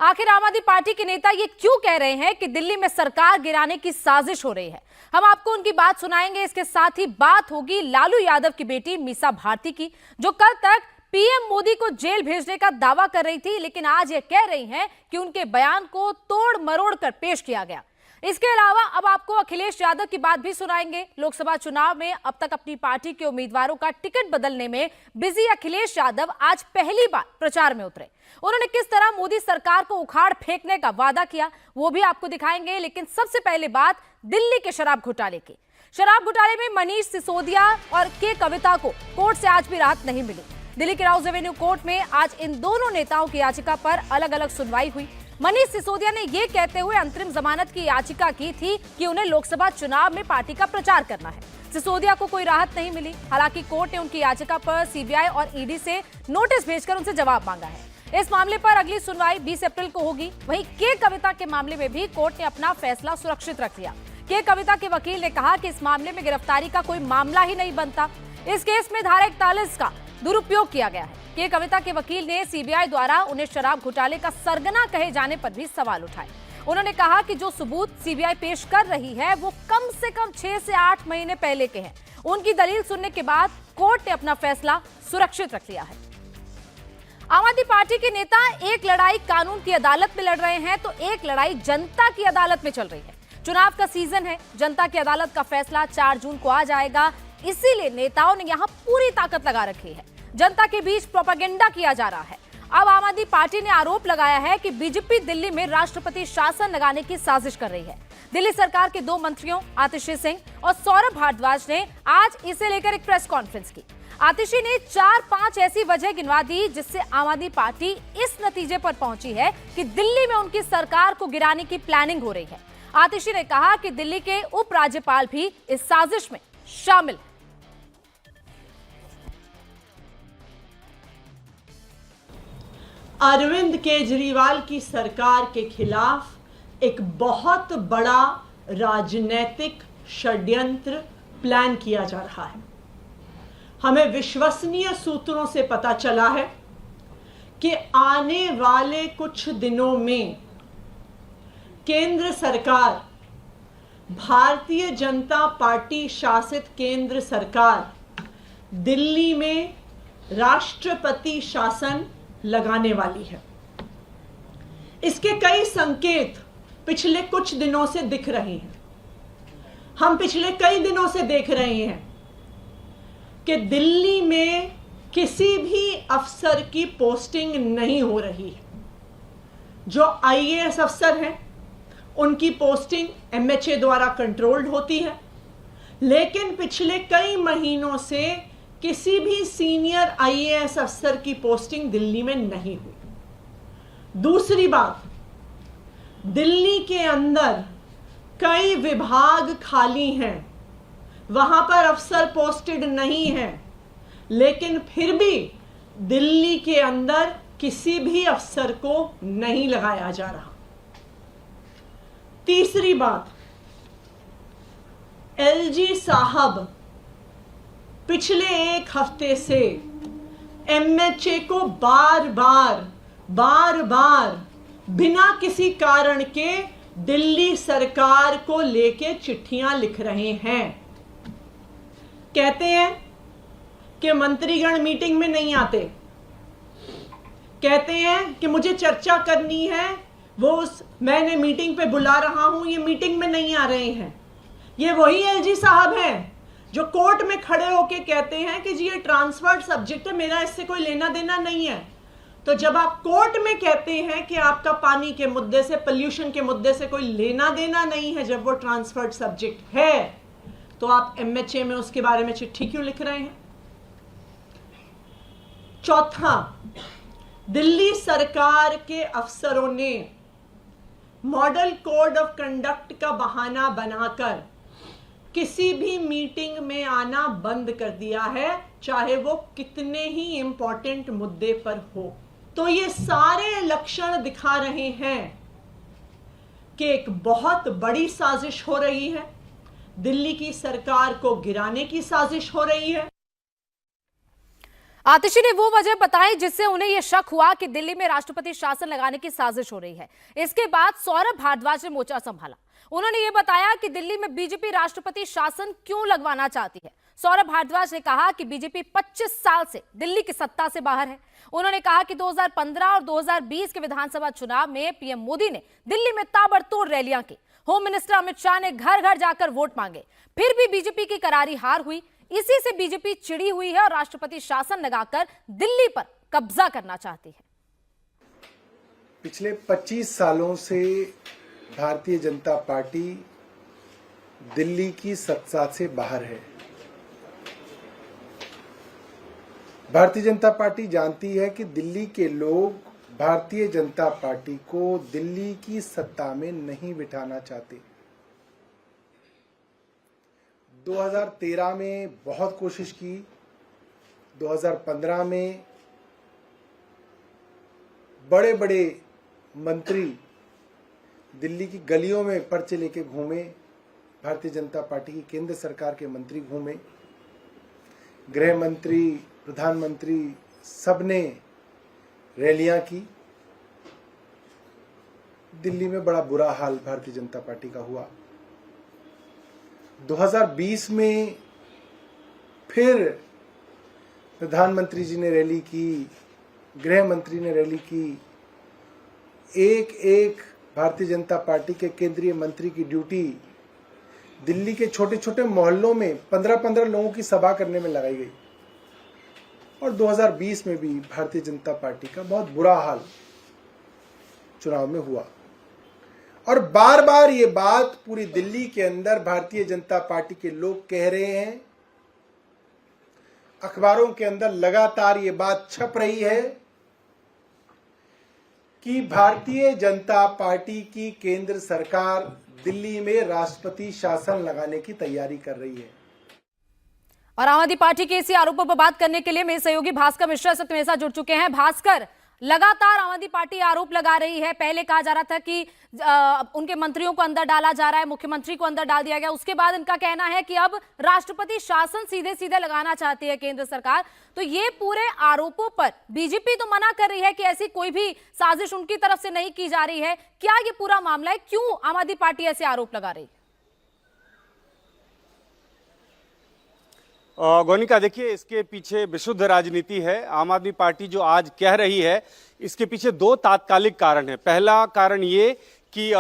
आखिर आम आदमी पार्टी के नेता ये क्यों कह रहे हैं कि दिल्ली में सरकार गिराने की साजिश हो रही है? हम आपको उनकी बात सुनाएंगे। इसके साथ ही बात होगी लालू यादव की बेटी मीसा भारती की, जो कल तक पीएम मोदी को जेल भेजने का दावा कर रही थी, लेकिन आज ये कह रही हैं कि उनके बयान को तोड़ मरोड़ कर पेश किया गया। इसके अलावा अब आपको अखिलेश यादव की बात भी सुनाएंगे। लोकसभा चुनाव में अब तक अपनी पार्टी के उम्मीदवारों का टिकट बदलने में बिजी अखिलेश यादव आज पहली बार प्रचार में उतरे। उन्होंने किस तरह मोदी सरकार को उखाड़ फेंकने का वादा किया, वो भी आपको दिखाएंगे। लेकिन सबसे पहले बात दिल्ली के शराब घोटाले की। शराब घोटाले में मनीष सिसोदिया और के कविता को कोर्ट से आज भी राहत नहीं मिली। दिल्ली के राउज एवेन्यू कोर्ट में आज इन दोनों नेताओं की याचिका पर अलग अलग सुनवाई हुई। मनीष सिसोदिया ने यह कहते हुए अंतरिम जमानत की याचिका की थी कि उन्हें लोकसभा चुनाव में पार्टी का प्रचार करना है। सिसोदिया को कोई राहत नहीं मिली। हालांकि कोर्ट ने उनकी याचिका पर सीबीआई और ईडी से नोटिस भेजकर उनसे जवाब मांगा है। इस मामले पर अगली सुनवाई 20 अप्रैल को होगी। वहीं के कविता के मामले में भी कोर्ट ने अपना फैसला सुरक्षित रख लिया। के कविता के वकील ने कहा कि इस मामले में गिरफ्तारी का कोई मामला ही नहीं बनता। इस केस में धारा 41 का दुरुपयोग किया गया है। के कविता के वकील ने सीबीआई द्वारा उन्हें शराब घोटाले का सरगना कहे जाने पर भी सवाल उठाए। उन्होंने कहा कि जो सबूत सीबीआई पेश कर रही है वो कम से कम 6 से 8 महीने पहले के हैं। उनकी दलील सुनने के बाद कोर्ट ने अपना फैसला सुरक्षित रख लिया है। आम आदमी पार्टी के नेता एक लड़ाई कानून की अदालत में लड़ रहे हैं तो एक लड़ाई जनता की अदालत में चल रही है। चुनाव का सीजन है, जनता की अदालत का फैसला 4 जून को आ जाएगा। इसीलिए नेताओं ने यहां पूरी ताकत लगा रखी है। जनता के बीच प्रोपेगेंडा किया जा रहा है। अब आम आदमी पार्टी ने आरोप लगाया है कि बीजेपी दिल्ली में राष्ट्रपति शासन लगाने की साजिश कर रही है। दिल्ली सरकार के 2 मंत्रियों आतिशी सिंह और सौरभ भारद्वाज ने आज इसे लेकर एक प्रेस कॉन्फ्रेंस की। आतिशी ने 4-5 ऐसी वजह गिनवा दी जिससे आम आदमी पार्टी इस नतीजे पर पहुंची है कि दिल्ली में उनकी सरकार को गिराने की प्लानिंग हो रही है। आतिशी ने कहा कि दिल्ली के उपराज्यपाल भी इस साजिश में शामिल हैं। अरविंद केजरीवाल की सरकार के खिलाफ एक बहुत बड़ा राजनीतिक षड्यंत्र प्लान किया जा रहा है। हमें विश्वसनीय सूत्रों से पता चला है कि आने वाले कुछ दिनों में केंद्र सरकार, भारतीय जनता पार्टी शासित केंद्र सरकार दिल्ली में राष्ट्रपति शासन लगाने वाली है। इसके कई संकेत पिछले कुछ दिनों से दिख रहे हैं। हम पिछले कई दिनों से देख रहे हैं कि दिल्ली में किसी भी अफसर की पोस्टिंग नहीं हो रही है। जो आईएएस अफसर हैं उनकी पोस्टिंग एमएचए द्वारा कंट्रोल्ड होती है, लेकिन पिछले कई महीनों से किसी भी सीनियर आईएएस अफसर की पोस्टिंग दिल्ली में नहीं हुई। दूसरी बात, दिल्ली के अंदर कई विभाग खाली हैं, वहां पर अफसर पोस्टेड नहीं है, लेकिन फिर भी दिल्ली के अंदर किसी भी अफसर को नहीं लगाया जा रहा। तीसरी बात, एलजी साहब पिछले 1 हफ्ते से एमएचए को बार बार बिना किसी कारण के दिल्ली सरकार को लेके चिट्ठियां लिख रहे हैं। कहते हैं कि मंत्रीगण मीटिंग में नहीं आते, कहते हैं कि मुझे चर्चा करनी है, मैंने मीटिंग पे बुला रहा हूं, ये मीटिंग में नहीं आ रहे हैं। ये वही एलजी साहब हैं जो कोर्ट में खड़े होके कहते हैं कि जी ये ट्रांसफर्ड सब्जेक्ट है, मेरा इससे कोई लेना देना नहीं है। तो जब आप कोर्ट में कहते हैं कि आपका पानी के मुद्दे से, पोल्यूशन के मुद्दे से कोई लेना देना नहीं है, जब वो ट्रांसफर्ड सब्जेक्ट है, तो आप एमएचए में उसके बारे में चिट्ठी क्यों लिख रहे हैं? चौथा, दिल्ली सरकार के अफसरों ने मॉडल कोड ऑफ कंडक्ट का बहाना बनाकर किसी भी मीटिंग में आना बंद कर दिया है, चाहे वो कितने ही इंपॉर्टेंट मुद्दे पर हो। तो ये सारे लक्षण दिखा रहे हैं कि एक बहुत बड़ी साजिश हो रही है, दिल्ली की सरकार को गिराने की साजिश हो रही है। आतिशी ने वो वजह बताई जिससे उन्हें यह शक हुआ कि दिल्ली में राष्ट्रपति शासन लगाने की साजिश हो रही है। इसके बाद सौरभ भारद्वाज ने मोर्चा संभाला। उन्होंने ये बताया कि दिल्ली में बीजेपी राष्ट्रपति शासन क्यों लगवाना चाहती है। सौरभ भारद्वाज ने कहा कि बीजेपी 25 साल से दिल्ली की सत्ता से बाहर है। उन्होंने कहा कि 2015 और 2020 के विधानसभा चुनाव में पीएम मोदी ने दिल्ली में ताबड़तोड़ रैलियां की। होम मिनिस्टर अमित शाह ने घर घर जाकर वोट मांगे, फिर भी बीजेपी की करारी हार हुई। इसी से बीजेपी चिड़ी हुई है और राष्ट्रपति शासन लगाकर दिल्ली पर कब्जा करना चाहती है। पिछले 25 सालों से भारतीय जनता पार्टी दिल्ली की सत्ता से बाहर है। भारतीय जनता पार्टी जानती है कि दिल्ली के लोग भारतीय जनता पार्टी को दिल्ली की सत्ता में नहीं बिठाना चाहते। 2013 में बहुत कोशिश की, 2015 में बड़े बड़े मंत्री दिल्ली की गलियों में पर्चे लेके घूमे, भारतीय जनता पार्टी की केंद्र सरकार के मंत्री घूमे, गृह मंत्री, प्रधानमंत्री सबने रैलियां की। दिल्ली में बड़ा बुरा हाल भारतीय जनता पार्टी का हुआ। 2020 में फिर प्रधानमंत्री जी ने रैली की, गृह मंत्री ने रैली की। एक एक भारतीय जनता पार्टी के केंद्रीय मंत्री की ड्यूटी दिल्ली के छोटे छोटे मोहल्लों में 15-15 लोगों की सभा करने में लगाई गई। और 2020 में भी भारतीय जनता पार्टी का बहुत बुरा हाल चुनाव में हुआ। और बार बार ये बात पूरी दिल्ली के अंदर भारतीय जनता पार्टी के लोग कह रहे हैं, अखबारों के अंदर लगातार ये बात छप रही है कि भारतीय जनता पार्टी की केंद्र सरकार दिल्ली में राष्ट्रपति शासन लगाने की तैयारी कर रही है। और आम आदमी पार्टी के इसी आरोपों पर बात करने के लिए मेरे सहयोगी भास्कर मिश्रा इस वक्त मेरे साथ जुड़ चुके हैं। भास्कर, लगातार आम आदमी पार्टी आरोप लगा रही है। पहले कहा जा रहा था कि उनके मंत्रियों को अंदर डाला जा रहा है, मुख्यमंत्री को अंदर डाल दिया गया। उसके बाद इनका कहना है कि अब राष्ट्रपति शासन सीधे सीधे लगाना चाहती है केंद्र सरकार। तो ये पूरे आरोपों पर बीजेपी तो मना कर रही है कि ऐसी कोई भी साजिश उनकी तरफ से नहीं की जा रही है। क्या ये पूरा मामला है? क्यों आम आदमी पार्टी ऐसे आरोप लगा रही है? गौनिका, देखिए, इसके पीछे विशुद्ध राजनीति है। आम आदमी पार्टी जो आज कह रही है, इसके पीछे दो तात्कालिक कारण है। पहला कारण ये कि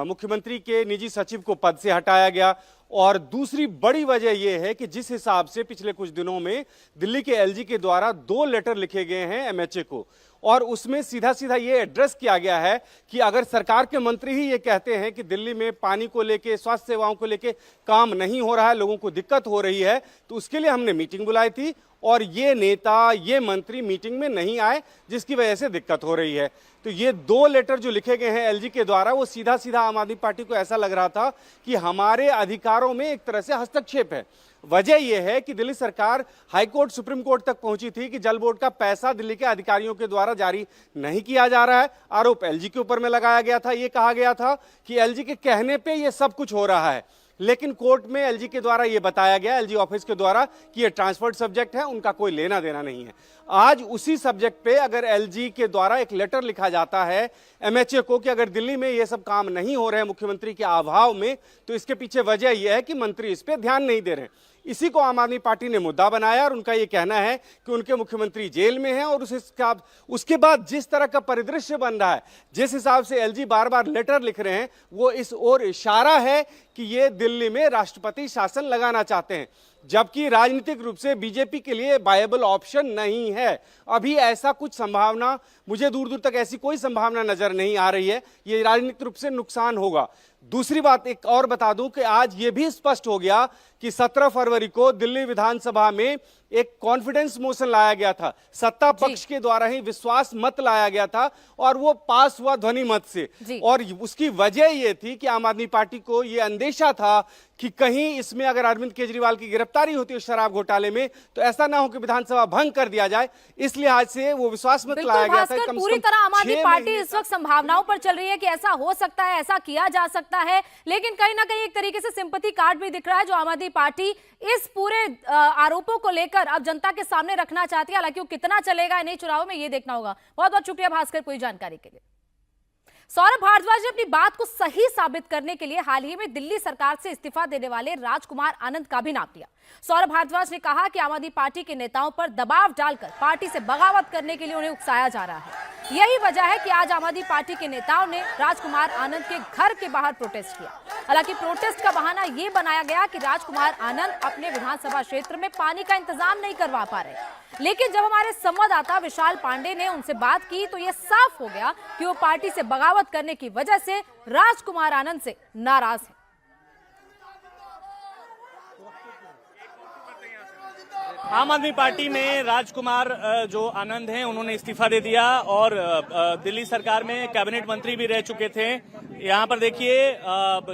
मुख्यमंत्री के निजी सचिव को पद से हटाया गया, और दूसरी बड़ी वजह यह है कि जिस हिसाब से पिछले कुछ दिनों में दिल्ली के एलजी के द्वारा 2 लेटर लिखे गए हैं एमएचए को, और उसमें सीधा सीधा ये एड्रेस किया गया है कि अगर सरकार के मंत्री ही ये कहते हैं कि दिल्ली में पानी को लेके, स्वास्थ्य सेवाओं को लेके काम नहीं हो रहा है, लोगों को दिक्कत हो रही है, तो उसके लिए हमने मीटिंग बुलाई थी और ये नेता, ये मंत्री मीटिंग में नहीं आए, जिसकी वजह से दिक्कत हो रही है। तो ये 2 लेटर जो लिखे गए हैं एलजी के द्वारा, वो सीधा सीधा आम आदमी पार्टी को ऐसा लग रहा था कि हमारे अधिकारों में एक तरह से हस्तक्षेप है। वजह यह है कि दिल्ली सरकार हाईकोर्ट, सुप्रीम कोर्ट तक पहुंची थी कि जल बोर्ड का पैसा दिल्ली के अधिकारियों के द्वारा जारी नहीं किया जा रहा है। आरोप एलजी के ऊपर में लगाया गया था। ये कहा गया था कि एलजी के कहने पे ये सब कुछ हो रहा है, लेकिन कोर्ट में एलजी के द्वारा ये बताया गया, एलजी ऑफिस के द्वारा, कि ये ट्रांसफर्ड सब्जेक्ट है, उनका कोई लेना देना नहीं है। आज उसी सब्जेक्ट पे अगर एलजी के द्वारा एक लेटर लिखा जाता है एमएचए को कि अगर दिल्ली में ये सब काम नहीं हो रहे हैं मुख्यमंत्री के अभाव में, तो इसके पीछे वजह यह है कि मंत्री इस पे ध्यान नहीं दे रहे हैं। इसी को आम आदमी पार्टी ने मुद्दा बनाया और उनका यह कहना है कि उनके मुख्यमंत्री जेल में हैं, और उसके बाद जिस तरह का परिदृश्य बन रहा है, जिस हिसाब से एलजी बार बार लेटर लिख रहे हैं, वो इस ओर इशारा है कि ये दिल्ली में राष्ट्रपति शासन लगाना चाहते हैं, जबकि राजनीतिक रूप से बीजेपी के लिए वायबल ऑप्शन नहीं है। अभी ऐसा कुछ संभावना, मुझे दूर दूर तक ऐसी कोई संभावना नजर नहीं आ रही है। ये राजनीतिक रूप से नुकसान होगा। दूसरी बात एक और बता दूं कि आज ये भी स्पष्ट हो गया कि 17 फरवरी को दिल्ली विधानसभा में एक कॉन्फिडेंस मोशन लाया गया था, सत्ता पक्ष के द्वारा ही विश्वास मत लाया गया था, और वो पास हुआ ध्वनि मत से। और उसकी वजह ये थी कि आम आदमी पार्टी को ये अंदेशा था कि कहीं इसमें अगर अरविंद केजरीवाल की गिरफ्तारी होती है शराब घोटाले में, तो ऐसा ना हो कि विधानसभा भंग कर दिया जाए। इस लिहाज से वो विश्वास मत लाया गया था। पूरी तरह आम आदमी पार्टी इस वक्त संभावनाओं पर चल रही है कि ऐसा हो सकता है, ऐसा किया जा सकता है, लेकिन कहीं ना कहीं एक तरीके से सिंपैथी कार्ड भी दिख रहा है जो आम आदमी पार्टी इस पूरे आरोपों को लेकर कर अब जनता के सामने रखना चाहती है। हालांकि वो कितना चलेगा नए चुनाव में, ये देखना होगा। बहुत बहुत शुक्रिया भास्कर पूरी जानकारी के लिए। सौरभ भारद्वाज ने अपनी बात को सही साबित करने के लिए हाल ही में दिल्ली सरकार से इस्तीफा देने वाले राजकुमार आनंद का भी नाम लिया। सौरभ भारद्वाज ने कहा कि आम आदमी पार्टी के नेताओं पर दबाव डालकर पार्टी से बगावत करने के लिए उन्हें उकसाया जा रहा है। यही वजह है कि आज आम आदमी पार्टी के नेताओं ने राजकुमार आनंद के घर के बाहर प्रोटेस्ट किया। हालांकि प्रोटेस्ट का बहाना यह बनाया गया कि राजकुमार आनंद अपने विधानसभा क्षेत्र में पानी का इंतजाम नहीं करवा पा रहे। लेकिन जब हमारे संवाददाता विशाल पांडे ने उनसे बात की तो यह साफ हो गया कि वो पार्टी से बगावत करने की वजह से राजकुमार आनंद से नाराज है। आम आदमी पार्टी में राजकुमार जो आनंद हैं उन्होंने इस्तीफा दे दिया और दिल्ली सरकार में कैबिनेट मंत्री भी रह चुके थे। यहाँ पर देखिए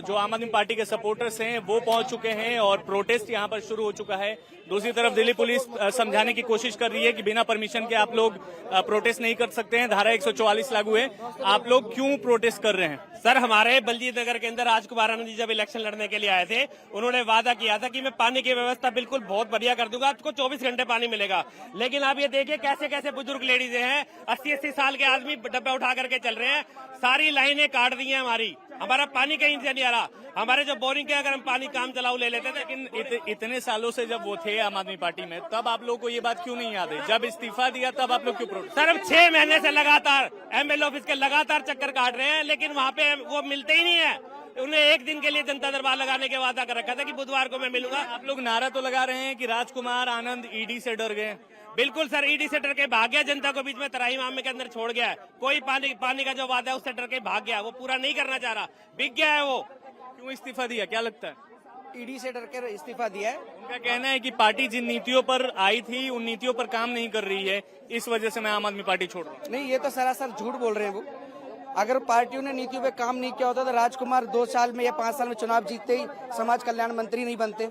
जो आम आदमी पार्टी के सपोर्टर्स हैं वो पहुंच चुके हैं और प्रोटेस्ट यहाँ पर शुरू हो चुका है। दूसरी तरफ दिल्ली पुलिस समझाने की कोशिश कर रही है कि बिना परमिशन के आप लोग प्रोटेस्ट नहीं कर सकते हैं, धारा 144 लागू है। आप लोग क्यों प्रोटेस्ट कर रहे हैं? सर, हमारे बलजीत नगर के अंदर राजकुमार आनंद जी जब इलेक्शन लड़ने के लिए आए थे, उन्होंने वादा किया था कि मैं पानी की व्यवस्था बिल्कुल बहुत बढ़िया कर दूंगा, आपको 24 घंटे पानी मिलेगा। लेकिन आप ये देखिए कैसे कैसे बुजुर्ग लेडीज हैं, 80-80 साल के आदमी डब्बे उठा करके चल रहे हैं, सारी लाइनें काट दी हैं हमारी, हमारा पानी कहीं से नहीं आ रहा। हमारे जो बोरिंग के अगर हम पानी काम चलाऊ ले लेते थे। लेकिन इतने सालों से जब वो थे आम आदमी पार्टी में, तब आप लोग को ये बात क्यों नहीं याद है? जब इस्तीफा दिया तब आप लोग क्यों प्रोटेस्ट? सर, हम 6 महीने से लगातार एमएलए ऑफिस के लगातार चक्कर काट रहे हैं, लेकिन वहाँ पे वो मिलते ही नहीं है। उन्हें एक दिन के लिए जनता दरबार लगाने के वादा कर रखा था कि बुधवार को मैं मिलूंगा। आप लोग नारा तो लगा रहे हैं कि राजकुमार आनंद ईडी से डर गए। बिल्कुल सर, ईडी से डर के भाग गया, जनता को बीच में तराई मामले के अंदर छोड़ गया है। कोई पानी का जो वादा है उससे डर के भाग गया, वो पूरा नहीं करना चाह रहा, बिक गया है वो। क्यों इस्तीफा दिया, क्या लगता है? ईडी से डर कर इस्तीफा दिया है। उनका कहना है कि पार्टी जिन नीतियों पर आई थी उन नीतियों पर काम नहीं कर रही है, इस वजह से मैं आम आदमी पार्टी छोड़ रहा हूँ। नहीं, ये तो सरासर झूठ बोल रहे हैं वो। अगर पार्टियों ने नीतियों पे काम नहीं किया होता तो राजकुमार 2 साल में या 5 साल में चुनाव जीतते ही समाज कल्याण मंत्री नहीं बनते।